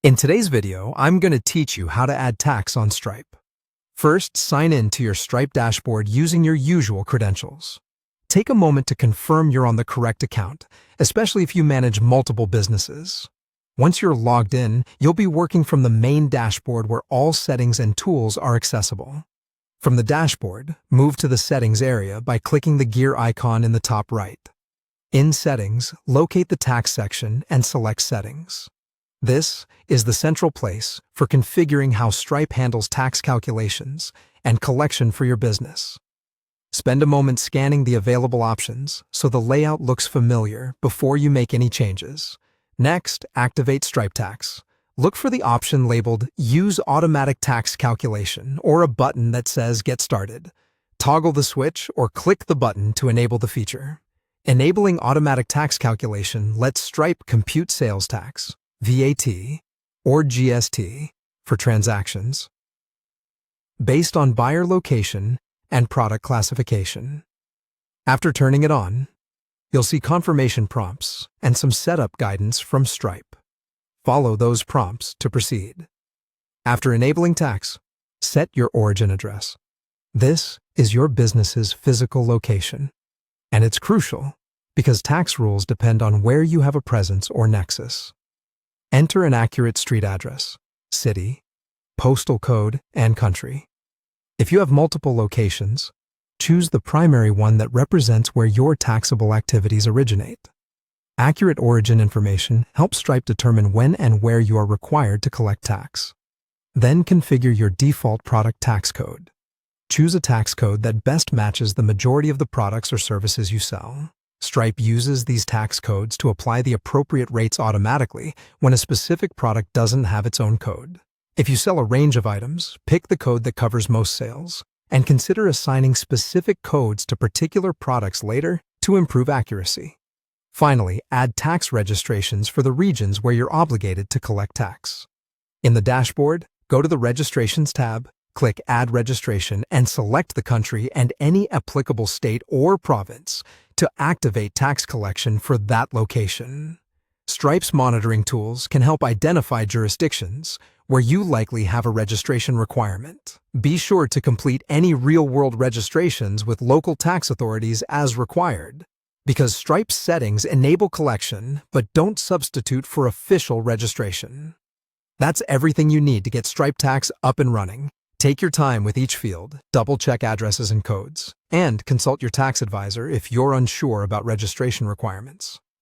In today's video, I'm going to teach you how to add tax on Stripe. First, sign in to your Stripe dashboard using your usual credentials. Take a moment to confirm you're on the correct account, especially if you manage multiple businesses. Once you're logged in, you'll be working from the main dashboard where all settings and tools are accessible. From the dashboard, move to the Settings area by clicking the gear icon in the top right. In Settings, locate the Tax section and select Settings. This is the central place for configuring how Stripe handles tax calculations and collection for your business. Spend a moment scanning the available options so the layout looks familiar before you make any changes. Next, activate Stripe Tax. Look for the option labeled Use Automatic Tax Calculation or a button that says Get Started. Toggle the switch or click the button to enable the feature. Enabling automatic tax calculation lets Stripe compute sales tax, VAT, or GST for transactions based on buyer location and product classification. After turning it on, you'll see confirmation prompts and some setup guidance from Stripe. Follow those prompts to proceed. After enabling tax, set your origin address. This is your business's physical location, and it's crucial because tax rules depend on where you have a presence or nexus. Enter an accurate street address, city, postal code, and country. If you have multiple locations, choose the primary one that represents where your taxable activities originate. Accurate origin information helps Stripe determine when and where you are required to collect tax. Then configure your default product tax code. Choose a tax code that best matches the majority of the products or services you sell. Stripe uses these tax codes to apply the appropriate rates automatically when a specific product doesn't have its own code. If you sell a range of items, pick the code that covers most sales, and consider assigning specific codes to particular products later to improve accuracy. Finally, add tax registrations for the regions where you're obligated to collect tax. In the dashboard, go to the Registrations tab, click Add Registration, and select the country and any applicable state or province to activate tax collection for that location. Stripe's monitoring tools can help identify jurisdictions where you likely have a registration requirement. Be sure to complete any real-world registrations with local tax authorities as required, because Stripe's settings enable collection but don't substitute for official registration. That's everything you need to get Stripe Tax up and running. Take your time with each field, double-check addresses and codes, and consult your tax advisor if you're unsure about registration requirements.